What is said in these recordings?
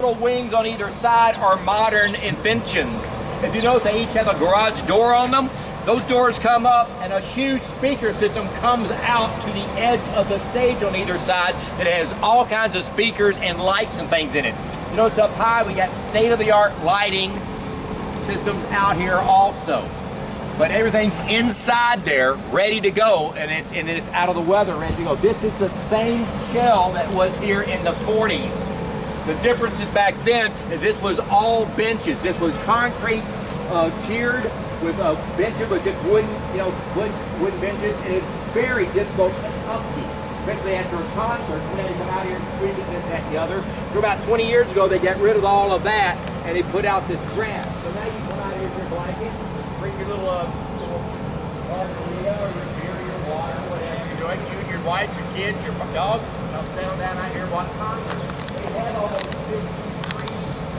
little wings on either side are modern inventions. If you notice, they each have a garage door on them. Those doors come up and a huge speaker system comes out to the edge of the stage on either side that has all kinds of speakers and lights and things in it. You notice up high we got state-of-the-art lighting systems out here also. But everything's inside there, ready to go, and then it's out of the weather, ready to go. This is the same shell that was here in the 40s. The difference is back then is this was all benches. This was concrete tiered with benches with just wooden, wooden benches, and it's very difficult to upkeep. Especially after a concert, when they come out here and scream at this, that, and the other. So about 20 years ago, they got rid of all of that, and they put out this grass. So now you come out here with your blanket, bring your little margarita or your beer, your water, whatever you're doing. You and your wife, your kids, your dog, come settle down out here and watch concerts. They have almost 53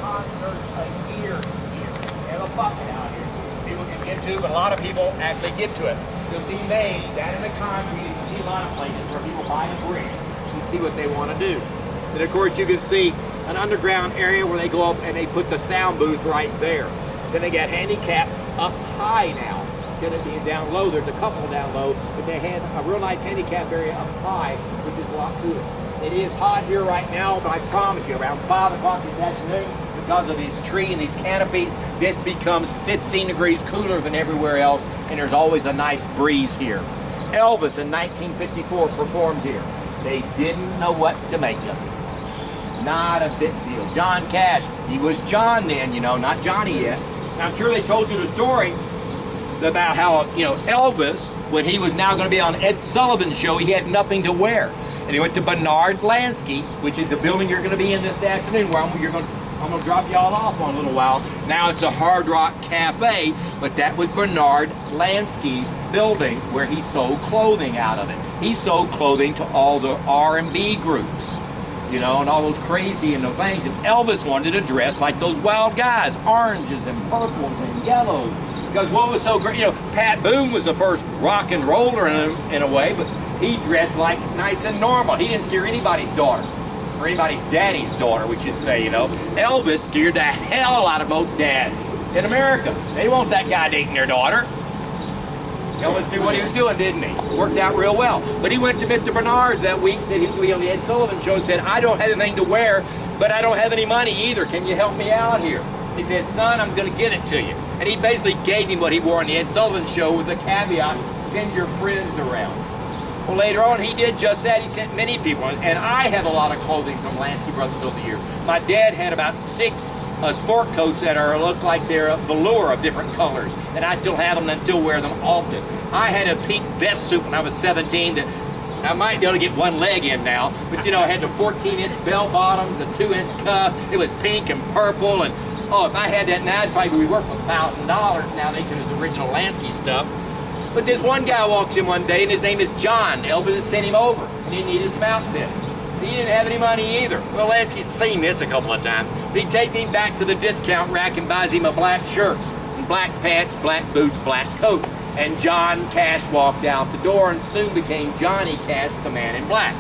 concerts a year here. They have a bucket out here. People can get to, but a lot of people actually get to it. You'll see May down in the concrete. You see a lot of places where people buy a brick and see what they want to do. And of course you can see an underground area where they go up and they put the sound booth right there. Then they got handicapped up high now. Instead of being down low, there's a couple down low, but they had a real nice handicap area up high, which is a lot cooler. It is hot here right now, but I promise you, around 5 o'clock this afternoon, because of these trees and these canopies, this becomes 15 degrees cooler than everywhere else, and there's always a nice breeze here. Elvis in 1954 performed here. They didn't know what to make of it. Not a big deal. John Cash, he was John then, not Johnny yet. I'm sure they told you the story about how, Elvis, when he was now going to be on Ed Sullivan's show, he had nothing to wear. And he went to Bernard Lansky, which is the building you're going to be in this afternoon, where I'm going to drop y'all off on a little while. Now it's a Hard Rock Cafe, but that was Bernard Lansky's building where he sold clothing out of it. He sold clothing to all the R&B groups, and all those crazy and the things. And Elvis wanted to dress like those wild guys, oranges and purples and yellows. Because what was so great, Pat Boone was the first rock and roller in a way, but he dressed like nice and normal. He didn't scare anybody's daughter. Or anybody's daddy's daughter, we should say, Elvis scared the hell out of most dads in America. They didn't want that guy dating their daughter. Elvis knew what he was doing, didn't he? It worked out real well. But he went to Mr. Bernard that week that he was on the Ed Sullivan show and said, I don't have anything to wear, but I don't have any money either. Can you help me out here? He said, son, I'm going to give it to you. And he basically gave him what he wore on the Ed Sullivan show with a caveat, send your friends around. Well, later on, he did just that. He sent many people, and I have a lot of clothing from Lansky Brothers over the years. My dad had about 6 sport coats that look like they're velour of different colors, and I still have them and still wear them often. I had a pink vest suit when I was 17 that I might be able to get one leg in now, but I had the 14-inch bell bottoms, the 2-inch cuff. It was pink and purple, and if I had that now, it'd probably be worth $1,000 now because it was original Lansky stuff. But this one guy walks in one day, and his name is John. Elvis has sent him over, and he needed some outfits. He didn't have any money either. Well, Lansky's seen this a couple of times. But he takes him back to the discount rack and buys him a black shirt, and black pants, black boots, black coat. And John Cash walked out the door and soon became Johnny Cash, the man in black.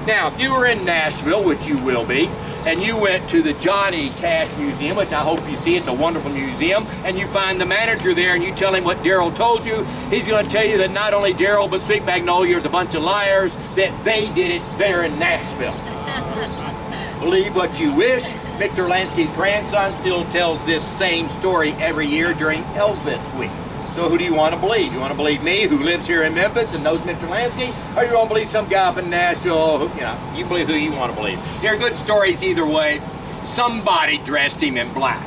Now, if you were in Nashville, which you will be, and you went to the Johnny Cash Museum, which I hope you see, it's a wonderful museum, and you find the manager there and you tell him what Daryl told you, he's going to tell you that not only Daryl but Big Magnolia is a bunch of liars, that they did it there in Nashville. Believe what you wish. Victor Lansky's grandson still tells this same story every year during Elvis Week. So who do you want to believe? You want to believe me, who lives here in Memphis and knows Mr. Lansky, or you want to believe some guy up in Nashville? You believe who you want to believe. There are good stories either way. Somebody dressed him in black.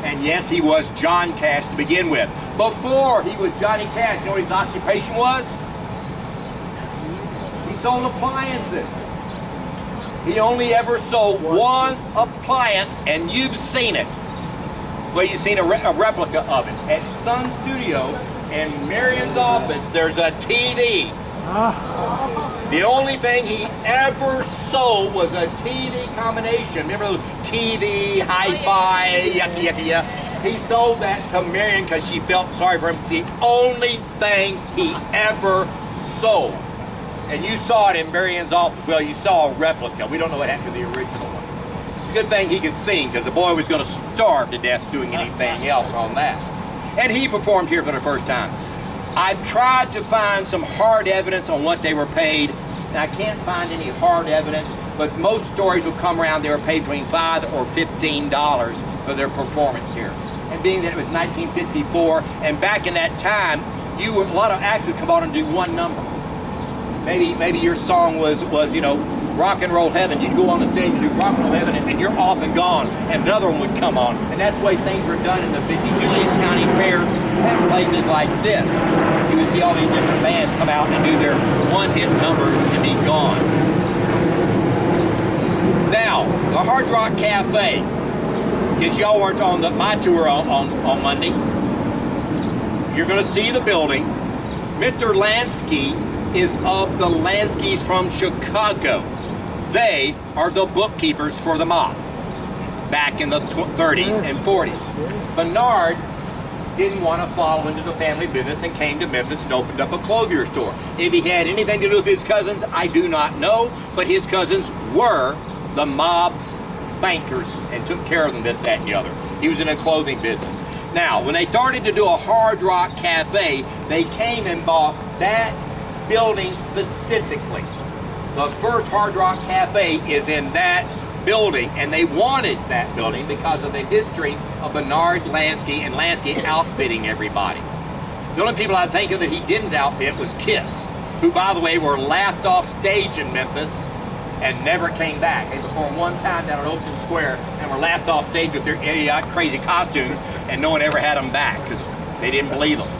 And yes, he was John Cash to begin with. Before he was Johnny Cash, you know what his occupation was? He sold appliances. He only ever sold one appliance, and you've seen it. Well, you've seen a replica of it. At Sun Studio in Marion's office, there's a TV. The only thing he ever sold was a TV combination. Remember those TV, hi-fi, yucky, yucky, yucky? He sold that to Marion because she felt sorry for him. It's the only thing he ever sold. And you saw it in Marion's office. Well, you saw a replica. We don't know what happened to the original one. Good thing he could sing, because the boy was going to starve to death doing anything else on that. And he performed here for the first time. I've tried to find some hard evidence on what they were paid, and I can't find any hard evidence, but most stories will come around they were paid between $5 or $15 for their performance here. And being that it was 1954, and back in that time, a lot of acts would come on and do one number. Maybe your song was you know, Rock and Roll Heaven. You'd go on the stage and do Rock and Roll Heaven, and you're off and gone, and another one would come on. And that's the way things were done in the 50s. Usually at county fairs and places like this, you would see all these different bands come out and do their one-hit numbers and be gone. Now, the Hard Rock Cafe, because y'all weren't on my tour on Monday, you're going to see the building. Mr. Lansky is of the Lanskys from Chicago. They are the bookkeepers for the mob back in the 30s and 40s. Bernard didn't want to follow into the family business and came to Memphis and opened up a clothier store. If he had anything to do with his cousins, I do not know, but his cousins were the mob's bankers and took care of them, this, that, and the other. He was in a clothing business. Now, when they started to do a Hard Rock Cafe, they came and bought that building specifically. The first Hard Rock Cafe is in that building, and they wanted that building because of the history of Bernard Lansky and Lansky outfitting everybody. The only people I think of that he didn't outfit was Kiss, who, by the way, were laughed off stage in Memphis and never came back. They performed one time down at Oakland Square and were laughed off stage with their idiot, crazy costumes, and no one ever had them back because they didn't believe them.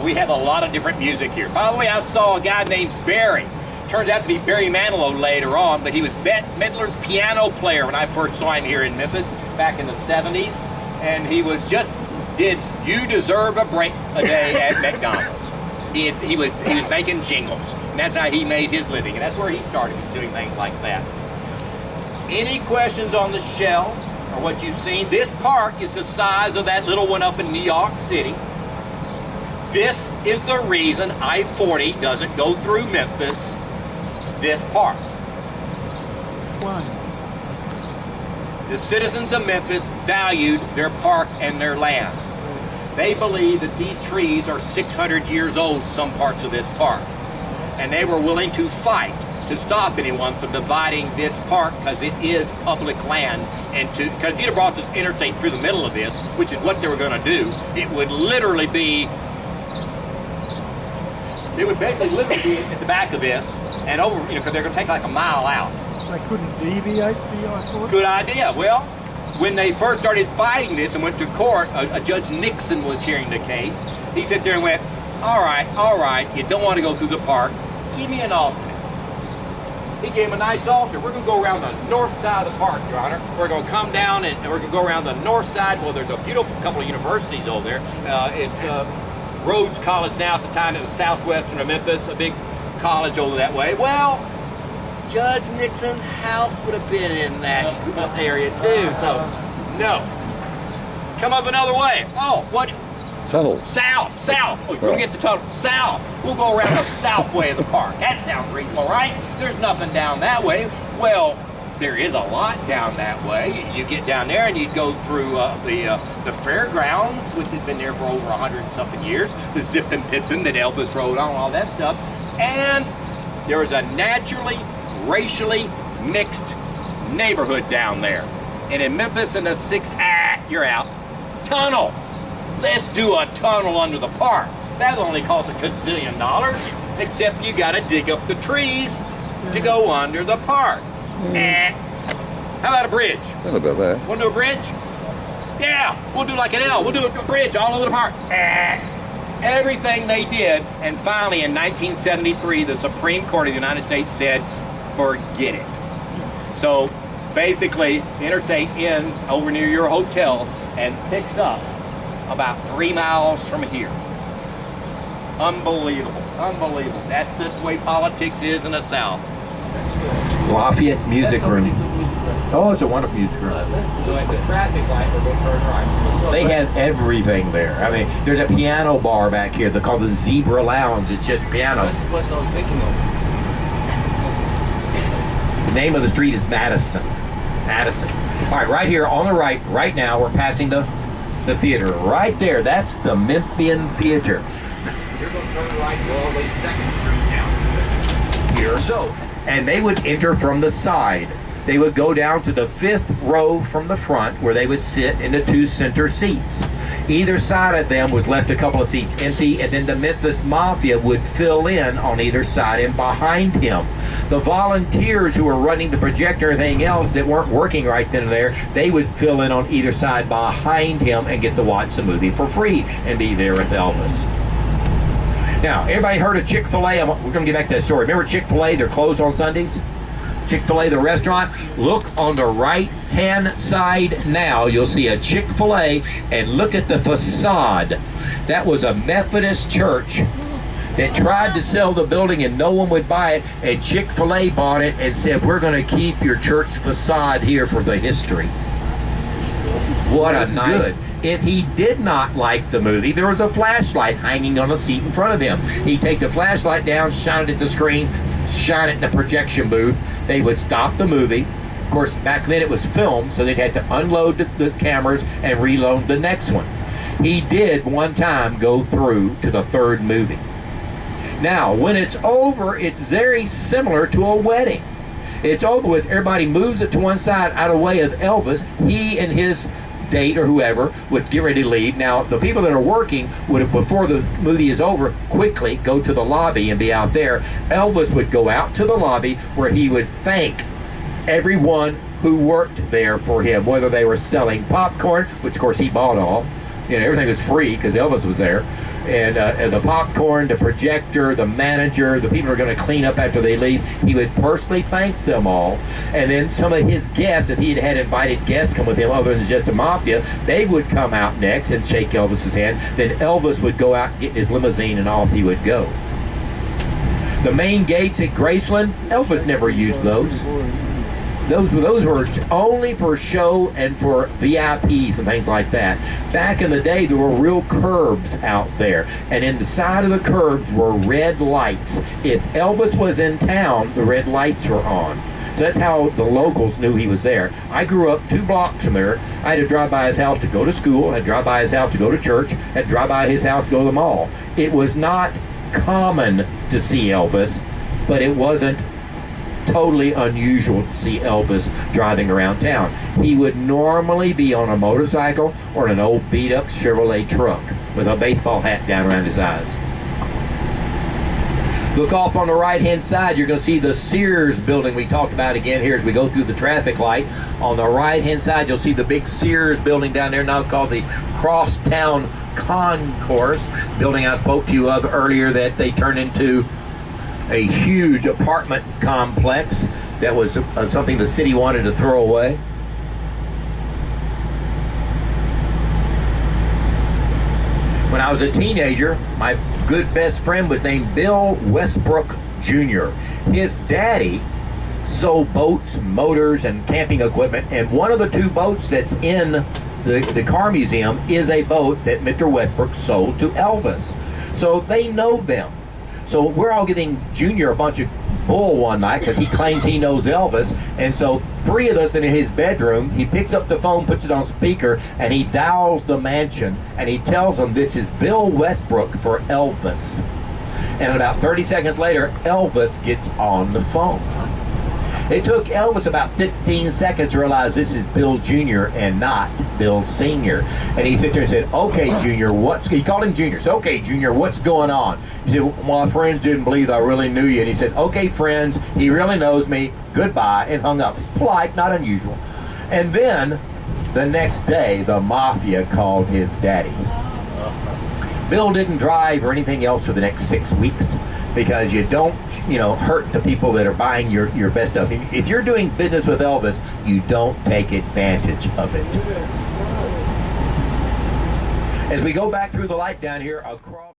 We have a lot of different music here. By the way, I saw a guy named Barry. Turned out to be Barry Manilow later on, but he was Bette Midler's piano player when I first saw him here in Memphis back in the 70s. And he was just, did You Deserve a Break a Day at McDonald's. He was making jingles, and that's how he made his living, and that's where he started doing things like that. Any questions on the shell or what you've seen? This park is the size of that little one up in New York City. This is the reason I-40 doesn't go through Memphis, this park. Why? The citizens of Memphis valued their park and their land. They believe that these trees are 600 years old, some parts of this park. And they were willing to fight to stop anyone from dividing this park because it is public land. And because if you'd have brought this interstate through the middle of this, which is what they were going to do, it would literally be at the back of this and over, you know, because they're going to take like a mile out. They couldn't deviate the I-40? Good idea. Well, when they first started fighting this and went to court, a Judge Nixon was hearing the case. He sat there and went, all right, you don't want to go through the park. Give me an alternate. He gave him a nice alternate. We're going to go around the north side of the park, Your Honor. We're going to come down and we're going to go around the north side. Well, there's a beautiful couple of universities over there. It's Rhodes College now. At the time it was Southwestern of Memphis, a big college over that way. Well, Judge Nixon's house would have been in that area too, so no. Come up another way. Oh, what? Tunnel. South. Oh, we're going to get the tunnel. South. We'll go around the south way of the park. That sounds reasonable, right? There's nothing down that way. Well, there is a lot down that way. You get down there and you go through the fairgrounds, which has been there for over 100-something years. The Zip and Pippin that Elvis rode on, all that stuff. And there is a naturally, racially mixed neighborhood down there. And in Memphis in the 6th, you're out. Tunnel. Let's do a tunnel under the park. That only costs $1 gazillion, except you got to dig up the trees to go under the park. How about a bridge? How about that? Want to do a bridge? Yeah, we'll do like an L. We'll do a bridge all over the park. Everything they did, and finally in 1973, the Supreme Court of the United States said, forget it. So basically, the interstate ends over near your hotel and picks up about 3 miles from here. Unbelievable, unbelievable. That's the way politics is in the South. Lafayette's music room. Oh, it's a wonderful music room. So at the traffic light, we're going to turn right. They have everything there. I mean, there's a piano bar back here. They're called the Zebra Lounge. It's just pianos. That's what I was thinking of. The name of the street is Madison. Addison. All right, right here on the right, right now, we're passing the theater. Right there, that's the Memphian Theater. You're going to turn right, go all the way 2nd Street down here or so. And they would enter from the side. They would go down to the 5th row from the front where they would sit in the 2 center seats. Either side of them was left a couple of seats empty, and then the Memphis Mafia would fill in on either side and behind him. The volunteers who were running the projector and everything else that weren't working right then and there, they would fill in on either side behind him and get to watch the movie for free and be there with Elvis. Now, everybody heard of Chick-fil-A? We're going to get back to that story. Remember Chick-fil-A, they're closed on Sundays? Chick-fil-A, the restaurant. Look on the right-hand side now. You'll see a Chick-fil-A, and look at the facade. That was a Methodist church that tried to sell the building and no one would buy it, and Chick-fil-A bought it and said, we're going to keep your church facade here for the history. What a nice... If he did not like the movie, there was a flashlight hanging on a seat in front of him. He'd take the flashlight down, shine it at the screen, shine it in the projection booth. They would stop the movie. Of course, back then it was filmed, so they'd had to unload the cameras and reload the next one. He did one time go through to the 3rd movie. Now, when it's over, it's very similar to a wedding. It's over with. Everybody moves it to one side out of the way of Elvis. He and his date or whoever would get ready to leave. Now, the people that are working would, before the movie is over, quickly go to the lobby and be out there. Elvis would go out to the lobby where he would thank everyone who worked there for him, whether they were selling popcorn, which of course he bought all. You know, everything was free because Elvis was there. And the popcorn, the projector, the manager, the people who are going to clean up after they leave, he would personally thank them all. And then some of his guests, if he had invited guests come with him other than just the mafia, they would come out next and shake Elvis's hand. Then Elvis would go out and get his limousine and off he would go. The main gates at Graceland, Elvis never used those. Those were only for show and for VIPs and things like that. Back in the day, there were real curbs out there, and in the side of the curbs were red lights. If Elvis was in town, the red lights were on. So that's how the locals knew he was there. I grew up 2 blocks from there. I had to drive by his house to go to school, I had to drive by his house to go to church, I had to drive by his house to go to the mall. It was not common to see Elvis, but it wasn't totally unusual to see Elvis driving around town. He would normally be on a motorcycle or an old beat-up Chevrolet truck with a baseball hat down around his eyes. Look off on the right-hand side, you're going to see the Sears building we talked about again here as we go through the traffic light. On the right-hand side, you'll see the big Sears building down there now called the Crosstown Concourse, building I spoke to you of earlier that they turned into a huge apartment complex that was something the city wanted to throw away. When I was a teenager, my good best friend was named Bill Westbrook Jr. His daddy sold boats, motors, and camping equipment, and one of the 2 boats that's in the car museum is a boat that Mr. Westbrook sold to Elvis. So they know them. So we're all giving Junior a bunch of bull one night because he claims he knows Elvis, and so 3 of us in his bedroom, he picks up the phone, puts it on speaker, and he dials the mansion, and he tells them this is Bill Westbrook for Elvis. And about 30 seconds later, Elvis gets on the phone. It took Elvis about 15 seconds to realize this is Bill Jr. and not Bill Sr. And he sat there and said, okay, Jr., he called him Jr. So, okay, Jr., what's going on? He said, well, my friends didn't believe I really knew you. And he said, okay, friends, he really knows me. Goodbye, and hung up. Polite, not unusual. And then, the next day, the mafia called his daddy. Bill didn't drive or anything else for the next 6 weeks because you don't, hurt the people that are buying your best stuff. If you're doing business with Elvis, you don't take advantage of it. As we go back through the light down here, across